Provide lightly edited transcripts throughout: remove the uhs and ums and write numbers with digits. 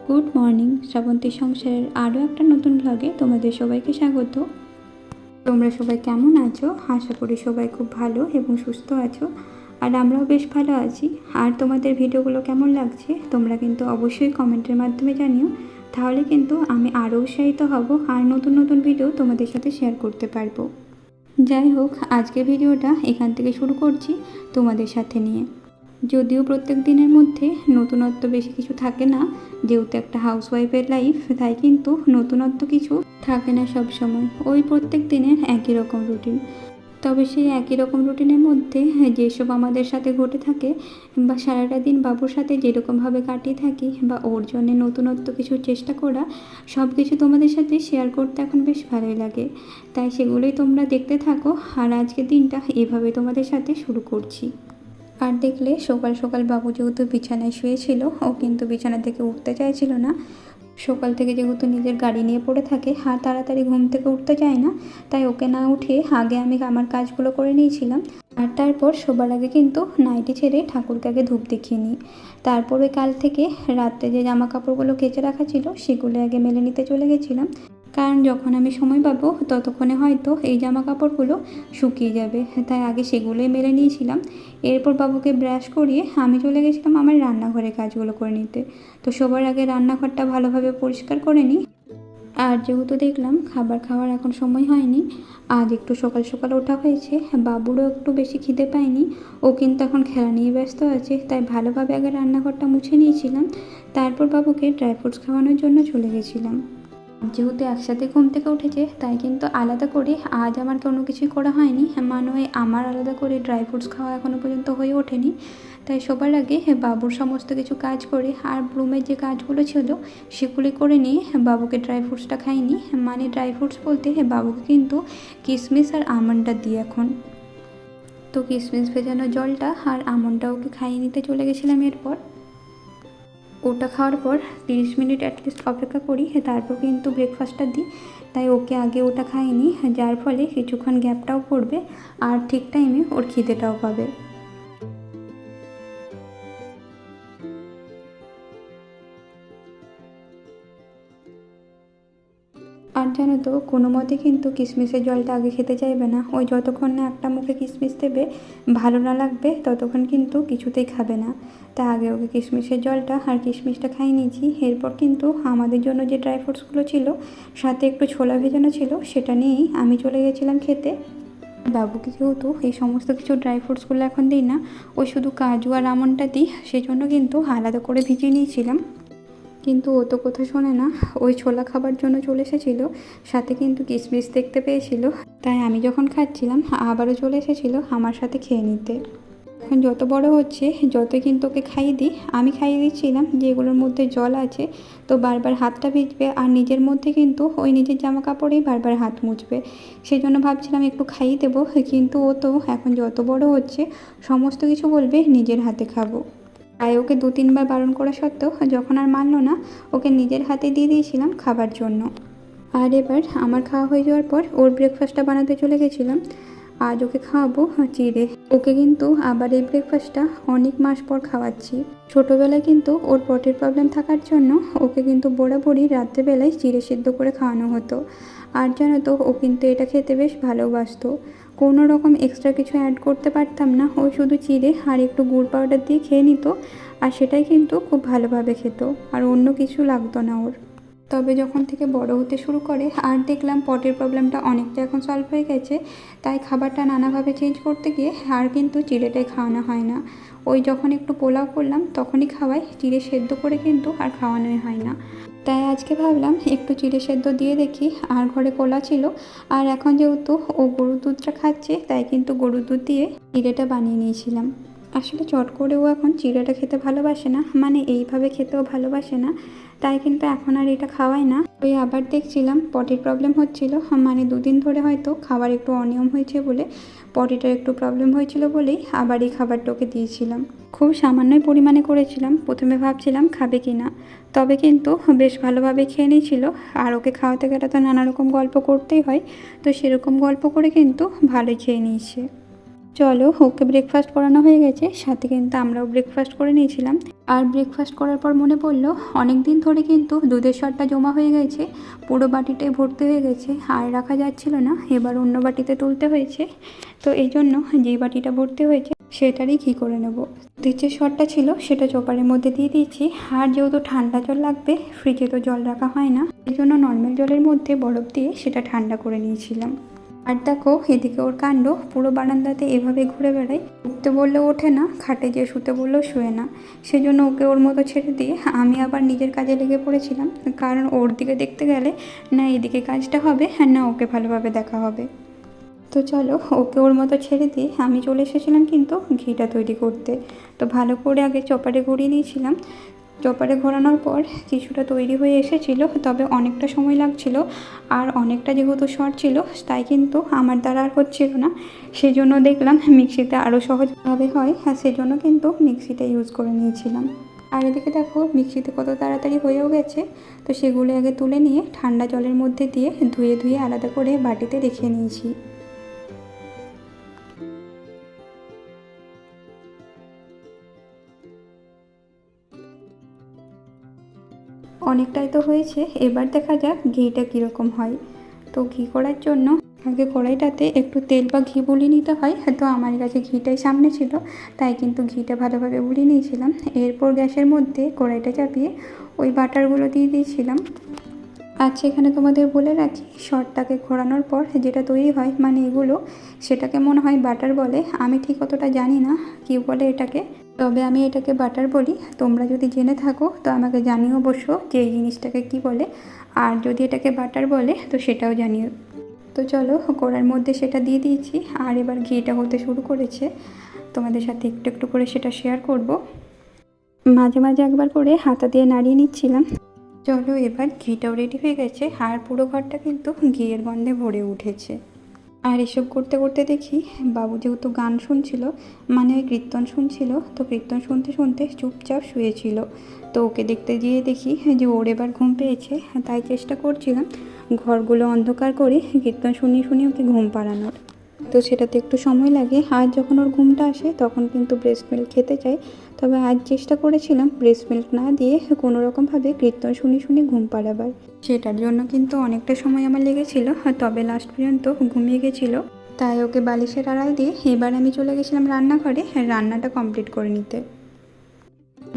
Good morning, Srabanti সংসারের আরও একটা নতুন ব্লগে তোমাদের সবাইকে স্বাগত। তোমরা সবাই কেমন আছো? আশা করি সবাই খুব ভালো এবং সুস্থ আছো, আর আমরাও বেশ ভালো আছি। আর তোমাদের ভিডিওগুলো কেমন লাগছে তোমরা কিন্তু অবশ্যই কমেন্টের মাধ্যমে জানিও, তাহলে কিন্তু আমি আরও উৎসাহিত হব আর নতুন নতুন ভিডিও তোমাদের সাথে শেয়ার করতে পারবো। যাই হোক, আজকের ভিডিওটা এখান থেকে শুরু করছি তোমাদের সাথে নিয়ে। যদিও প্রত্যেক দিনের মধ্যে নতুনত্ব বেশি কিছু থাকে না, যেহেতু একটা হাউসওয়াইফের লাইফ, তাই কিন্তু নতুনত্ব কিছু থাকে না সব সময়। ওই প্রত্যেক দিনের একই রকম রুটিন। তবে সেই একই রকম রুটিনের মধ্যে যেসব আমাদের সাথে ঘটে থাকে, বা সারাটা দিন বাবুর সাথে যেরকমভাবে কাটিয়ে থাকি, বা ওর জন্য নতুনত্ব কিছু চেষ্টা করা, সব কিছু তোমাদের সাথে শেয়ার করতে এখন বেশ ভালোই লাগে। তাই সেগুলোই তোমরা দেখতে থাকো, আর আজকের দিনটা এভাবে তোমাদের সাথে শুরু করছি। আর দেখলে সকাল সকাল বাবু যেহেতু বিছানায় শুয়েছিল, ও কিন্তু বিছানা থেকে উঠতে চাইছিল না। সকাল থেকে যেহেতু নিজের গাড়ি নিয়ে পড়ে থাকে আর তাড়াতাড়ি ঘুম থেকে উঠতে চায় না, তাই ওকে না উঠিয়ে আগে আমি আমার কাজগুলো করে নিয়েছিলাম। আর তারপর সবার আগে কিন্তু নাইটি ছেড়ে ঠাকুরকে আগে ধূপ দেখিয়ে নিই। তারপরে কাল থেকে রাত্রে যে জামা কাপড়গুলো কেচে রাখা ছিল সেগুলো আগে মেলে নিতে চলে গেছিলাম, কারণ যখন আমি সময় পাবো ততক্ষণে হয়তো এই জামা কাপড়গুলো শুকিয়ে যাবে, তাই আগে সেগুলোই মেলে নিয়েছিলাম। এরপর বাবুকে ব্রাশ করিয়ে আমি চলে গেছিলাম আমার রান্নাঘরে কাজগুলো করে নিতে। তো সবার আগে রান্নাঘরটা ভালোভাবে পরিষ্কার করে নিই। আর যেহেতু দেখলাম খাবার খাওয়ার এখন সময় হয়নি, আজ একটু সকাল সকাল ওঠা হয়েছে, বাবুরও একটু বেশি খিদে পায়নি, ও কিন্তু এখন খেলা নিয়ে ব্যস্ত আছে, তাই ভালোভাবে আগে রান্নাঘরটা মুছে নিয়েছিলাম। তারপর বাবুকে ড্রাই ফ্রুটস খাওয়ানোর জন্য চলে গেছিলাম। যেহেতু একসাথে ঘুম থেকে উঠেছে, তাই কিন্তু আলাদা করে আজ আমার কোনো কিছুই করা হয়নি, মানে আমার আলাদা করে ড্রাই ফ্রুটস খাওয়া এখনও পর্যন্ত হয়ে ওঠেনি। তাই সবার আগে বাবুর সমস্ত কিছু কাজ করে আর রুমের যে কাজগুলো ছিল সেগুলি করে নিয়ে বাবুকে ড্রাই ফ্রুটসটা খাইনি। মানে ড্রাই ফ্রুটস বলতে বাবুকে কিন্তু কিশমিশ আর আমন্ডটা দিই এখন। তো কিশমিশ ভেজানো জলটা আর আমন্ডটা ওকে খাইয়ে নিতে চলে গেছিলাম। এরপর ওটা খাওয়ার পর 30 মিনিট অ্যাটলিস্ট অপেক্ষা করি, তারপর কিন্তু ব্রেকফাস্টটা দিই। তাই ওকে আগে ওটা খাইনি, যার ফলে কিছুক্ষণ গ্যাপটাও পড়বে আর ঠিক টাইমে ওর খিদেটাও পাবে। আর জানো তো, কোনো মতে কিন্তু কিশমিশের জলটা আগে খেতে চাইবে না। ওই যতক্ষণ না একটা মুখে কিশমিশ দেবে ভালো না লাগবে ততক্ষণ কিন্তু কিছুতেই খাবে না। তা আগে ওকে কিশমিশের জলটা আর কিশমিশটা খাইয়ে নিয়েছি। এরপর কিন্তু আমাদের জন্য যে ড্রাই ফ্রুটসগুলো ছিল সাথে একটু ছোলা ভেজানো ছিল, সেটা নিয়েই আমি চলে গেছিলাম খেতে। বাবুকে যেহেতু এই সমস্ত কিছু ড্রাই ফ্রুটসগুলো এখন দিই না, ওই শুধু কাজু আর আমন্ডটা দিই, সেই জন্য কিন্তু আলাদা করে ভিজিয়ে নিয়েছিলাম। কিন্তু ও তো কথা শোনে না, ওই ছোলা খাবার জন্য চলে এসেছিল, সাথে কিন্তু কিশমিশ দেখতে পেয়েছিল, তাই আমি যখন খাচ্ছিলাম আবারও চলে এসেছিল আমার সাথে খেয়ে নিতে। এখন যত বড় হচ্ছে যতই কিন্তু ওকে খাইয়ে দিই, আমি খাইয়ে দিচ্ছিলাম যে এগুলোর মধ্যে জল আছে, তো বারবার হাতটা ভিজবে আর নিজের মধ্যে কিন্তু ওই নিজের জামা কাপড়েই বারবার হাত মুছবে। সেই জন্য ভাবছিলাম একটু খাইয়ে দেবো, কিন্তু ও তো এখন যত বড় হচ্ছে সমস্ত কিছু বলবে নিজের হাতে খাবো। তাই ওকে 2-3 বার বারণ করা সত্ত্বেও যখন আর মানলো না, ওকে নিজের হাতে দিয়ে দিয়েছিলাম খাবার জন্য। আর এবার আমার খাওয়া হয়ে যাওয়ার পর ওর ব্রেকফাস্টটা বানাতে চলে গেছিলাম। আজ ওকে খাওয়াবো চিড়ে। ওকে কিন্তু আবার এই ব্রেকফাস্টটা অনেক মাস পর খাওয়াচ্ছি। ছোটোবেলায় কিন্তু ওর পটের প্রবলেম থাকার জন্য ওকে কিন্তু বরাবরই রাত্রেবেলায় চিড়ে সিদ্ধ করে খাওয়ানো হতো। আর জানো তো, ও কিন্তু এটা খেতে বেশ ভালোবাসতো। কোনো রকম এক্সট্রা কিছু অ্যাড করতে পারতাম না, ওই শুধু চিড়ে আর একটু গুড় পাউডার দিয়ে খেয়ে নিত, আর সেটাই কিন্তু খুব ভালোভাবে খেত, আর অন্য কিছু লাগতো না ওর। তবে যখন থেকে বড় হতে শুরু করে আর দেখলাম পটের প্রবলেমটা অনেকটা এখন সলভ হয়ে গেছে, তাই খাবারটা নানাভাবে চেঞ্জ করতে গিয়ে আর কিন্তু চিড়েটাই খাওয়ানো হয় না। ওই যখন একটু পোলাও করলাম তখনই খাওয়াই, চিড়ে সেদ্ধ করে কিন্তু আর খাওয়ানোই হয় না। তাই আজকে ভাবলাম একটু চিড়ে সেদ্ধ দিয়ে দেখি। আর ঘরে কলা ছিল, আর এখন যেহেতু ও গরুর দুধটা খাচ্ছে, তাই কিন্তু গরুর দুধ দিয়ে চিড়েটা বানিয়ে নিয়েছিলাম। আসলে চট করে ও এখন চিড়েটা খেতে ভালোবাসে না, মানে এইভাবে খেতেও ভালোবাসে না, তাই কিন্তু এখন আর এটা খাওয়াই না। ওই আবার দেখছিলাম পটির প্রবলেম হচ্ছিল, মানে দুদিন ধরে হয়তো খাবার একটু অনিয়ম হয়েছে বলে, পটিটার একটু প্রবলেম হয়েছিল বলেই আবার এই খাবারটা ওকে দিয়েছিলাম। খুব সামান্যই পরিমাণে করেছিলাম, প্রথমে ভাবছিলাম খাবে কি না, তবে কিন্তু বেশ ভালোভাবে খেয়ে নিয়েছিল। আর ওকে খাওয়াতে গেলে তো নানা রকম গল্প করতেই হয়, তো সেরকম গল্প করে কিন্তু ভালোই খেয়ে নিয়েছে। চলো, ওকে ব্রেকফাস্ট করানো হয়ে গেছে, সাথে কিন্তু আমরাও ব্রেকফাস্ট করে নিয়েছিলাম। আর ব্রেকফাস্ট করার পর মনে পড়লো অনেক দিন ধরে কিন্তু দুধের সরটা জমা হয়ে গেছে, পুরো বাটিটাই ভর্তি হয়ে গেছে, আর রাখা যাচ্ছিল না, এবার অন্য বাটিতে তুলতে হয়েছে। তো এই জন্য যেই বাটিটা ভর্তি হয়েছে সেটারই ঘি করে নেব। দুধের যে সরটা ছিল সেটা চপারের মধ্যে দিয়ে দিয়েছি। আর যেহেতু ঠান্ডা জল লাগবে, ফ্রিজে তো জল রাখা হয় না, এই জন্য নর্মাল জলের মধ্যে বরফ দিয়ে সেটা ঠান্ডা করে নিয়েছিলাম। আর দেখো এদিকে ওর কাণ্ড, পুরো বারান্দাতে এভাবে ঘুরে বেড়ায়, উঠতে বললেও ওঠে না, খাটে গিয়ে শুতে বললেও শুয়ে না। সেজন্য ওকে ওর মতো ছেড়ে দিয়ে আমি আবার নিজের কাজে লেগে পড়েছিলাম, কারণ ওর দিকে দেখতে গেলে না এদিকে কাজটা হবে না ওকে ভালোভাবে দেখা হবে। তো চলো, ওকে ওর মতো ছেড়ে দিয়ে আমি চলে এসেছিলাম কিন্তু ঘিটা তৈরি করতে। তো ভালো করে আগে চপারে ঘুরিয়ে নিয়েছিলাম। চপারে ঘোরানোর পর কিছুটা তৈরি হয়ে এসেছিল, তবে অনেকটা সময় লাগছিল, আর অনেকটা যেহেতু শর্ট ছিল তাই কিন্তু আমার দ্বারা আর হচ্ছিল না। সেজন্য দেখলাম মিক্সিতে আরও সহজভাবে হয়, আর সেজন্য কিন্তু মিক্সিটা ইউজ করে নিয়েছিলাম। আর এদিকে দেখো মিক্সিতে কত তাড়াতাড়ি হয়েও গেছে। তো সেগুলো আগে তুলে নিয়ে ঠান্ডা জলের মধ্যে দিয়ে ধুয়ে ধুয়ে আলাদা করে বাটিতে রেখে নিয়েছি। অনেকটাই তো হয়েছে, এবার দেখা যাক ঘিটা কীরকম হয়। তো ঘি করার জন্য আগে কড়াইটাতে একটু তেল বা ঘি বুলিয়ে নিতে হয়, তো আমার কাছে ঘিটাই সামনে ছিল, তাই কিন্তু ঘিটা ভালোভাবে বুলিয়ে নিয়েছিলাম। এরপর গ্যাসের মধ্যে কড়াইটা চাপিয়ে ওই বাটারগুলো দিয়ে দিয়েছিলাম। আচ্ছা, এখানে তোমাদের বলে রাখি, শর্টটাকে ঘোরানোর পর যেটা তৈরি হয়, মানে এগুলো, সেটাকে মনে হয় বাটার বলে, আমি ঠিক অতটা জানি না কী বলে এটাকে, তবে আমি এটাকে বাটার বলি। তোমরা যদি জেনে থাকো তো আমাকে জানিও অবশ্য যে এই জিনিসটাকে কী বলে, আর যদি এটাকে বাটার বলে তো সেটাও জানিও। তো চলো, কড়ার মধ্যে সেটা দিয়ে দিয়েছি, আর এবার ঘিটা হতে শুরু করেছে। তোমাদের সাথে একটু একটু করে সেটা শেয়ার করব। মাঝে মাঝে একবার করে হাতা দিয়ে নাড়িয়ে নিচ্ছিলাম। চলো, এবার ঘিটাও রেডি হয়ে গেছে, আর পুরো ঘরটা কিন্তু ঘিয়ের গন্ধে ভরে উঠেছে। আর এসব করতে করতে দেখি বাবু যেহেতু গান শুনছিল, মানে ওই কীর্তন শুনছিল, তো কীর্তন শুনতে শুনতে চুপচাপ শুয়েছিল। তো ওকে দেখতে গিয়ে দেখি যে ওর এবার ঘুম পেয়েছে, তাই চেষ্টা করছিলাম ঘরগুলো অন্ধকার করে কীর্তন শুনিয়ে শুনিয়ে ওকে ঘুম পাড়ানোর। তো সেটাতে একটু সময় লাগে, আর যখন ওর ঘুমটা আসে তখন কিন্তু ব্রেস্ট মিল্ক খেতে চাই। তবে আজ চেষ্টা করেছিলাম ব্রেস্ট মিল্ক না দিয়ে কোনো রকমভাবে কীর্তন শুনি শুনি ঘুম পাড়াবার। সেটার জন্য কিন্তু অনেকটা সময় আমার লেগেছিল, তবে লাস্ট পর্যন্ত ঘুমিয়ে গেছিলো। তাই ওকে বালিশের আড়াল দিয়ে এবার আমি চলে গেছিলাম রান্নাঘরে রান্নাটা কমপ্লিট করে নিতে।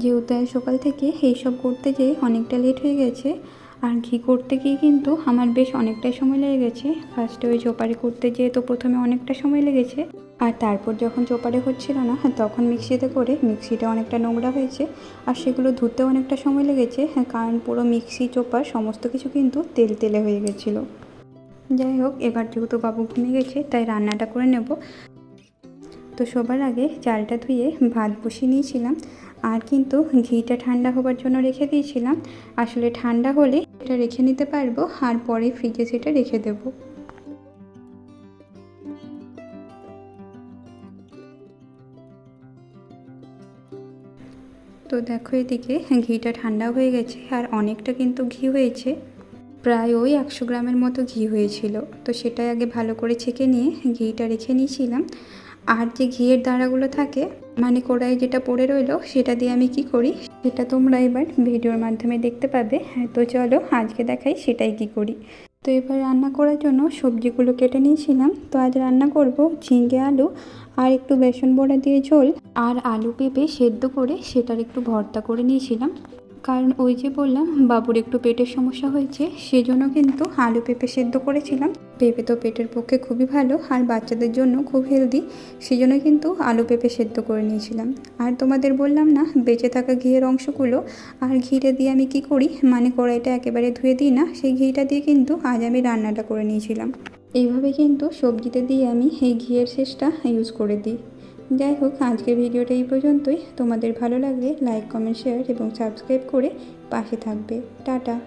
যেহেতু সকাল থেকে এইসব করতে যেয়ে অনেকটা লেট হয়ে গেছে, আর ঘি করতে গিয়ে কিন্তু আমার বেশ অনেকটাই সময় লেগে গেছে। ফার্স্টে ওই চোপারে করতে যেয়ে তো প্রথমে অনেকটা সময় লেগেছে, আর তারপর যখন চোপারে হচ্ছিল না তখন মিক্সিতে করে, মিক্সিটা অনেকটা নোংরা হয়েছে, আর সেগুলো ধুতেও অনেকটা সময় লেগেছে, কারণ পুরো মিক্সি চোপার সমস্ত কিছু কিন্তু তেল তেলে হয়ে গেছিলো। যাই হোক, এবার যেহেতু বাবু ঘুমিয়ে গেছে তাই রান্নাটা করে নেব। তো সবার আগে চালটা ধুয়ে ভাত বসিয়ে নিয়েছিলাম, আর কিন্তু ঘিটা ঠান্ডা হবার জন্য রেখে দিয়েছিলাম। আসলে ঠান্ডা হলে এটা রেখে নিতে পারবো, আর পরে ফ্রিজে সেটা রেখে দেব। তো দেখো এদিকে ঘিটা ঠান্ডা হয়ে গেছে, আর অনেকটা কিন্তু ঘি হয়েছে, প্রায় ওই 100 গ্রামের মতো ঘি হয়েছিল। তো সেটাই আগে ভালো করে ছেঁকে নিয়ে ঘিটা রেখে নিয়েছিলাম। আর যে ঘিয়ের দাঁড়াগুলো থাকে, মানে কড়াই যেটা পড়ে রইলো, সেটা দিয়ে আমি কি করি সেটা তোমরা এবার ভিডিওর মাধ্যমে দেখতে পাবে। তো চলো আজকে দেখাই সেটাই কি করি। তো এবার রান্না করার জন্য সবজিগুলো কেটে নিয়েছিলাম। তো আজ রান্না করব ঝিঙে আলু আর একটু বেসন বড়া দিয়ে ঝোল, আর আলু পেঁপে সেদ্ধ করে সেটার একটু ভর্তা করে নিয়েছিলাম। কারণ ওই যে বললাম বাবুর একটু পেটের সমস্যা হয়েছে, সেজন্য কিন্তু আলু পেঁপে সেদ্ধ করেছিলাম। পেঁপে তো পেটের পক্ষে খুবই ভালো, আর বাচ্চাদের জন্য খুব হেলদি, সেজন্য কিন্তু আলু পেঁপে সেদ্ধ করে নিয়েছিলাম। আর তোমাদের বললাম না বেঁচে থাকা ঘিয়ের অংশগুলো, আর ঘিটা দিয়ে আমি কি করি, মানে কড়াইটা একেবারে ধুয়ে দিই না, সেই ঘিটা দিয়ে কিন্তু আজ আমি রান্নাটা করে নিয়েছিলাম। এইভাবে কিন্তু সবজিতে দিয়ে আমি এই ঘিয়ের শেষটা ইউজ করে দিই। যাই হোক, আজকের ভিডিওটা এই পর্যন্তই। তোমাদের ভালো লাগলে লাইক, কমেন্ট, শেয়ার এবং সাবস্ক্রাইব করে পাশে থাকবে। টাটা।